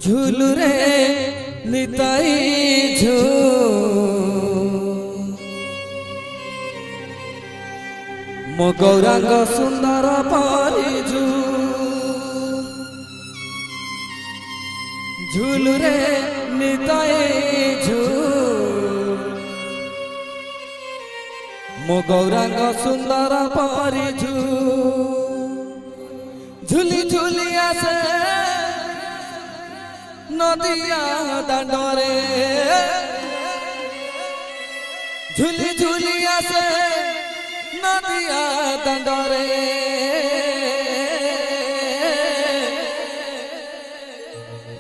झूलू रे निताई मो गौरांग सुंदर परिझू झूलू रे निताई मो गौरांग सुंदर परिझू झूली झूली आसे नदिया दांडरे झूली झूली आसे नदिया दांडरे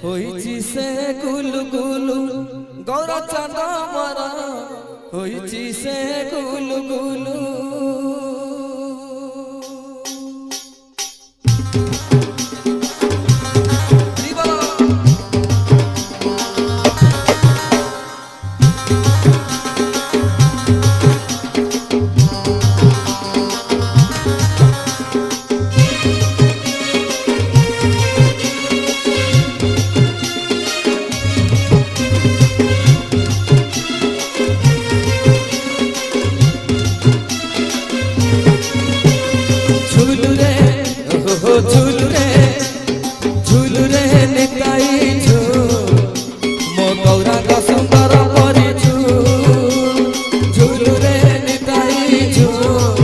होइची से गुलु गुलु गौरा चांद मरा होइची से गुलु गुलु।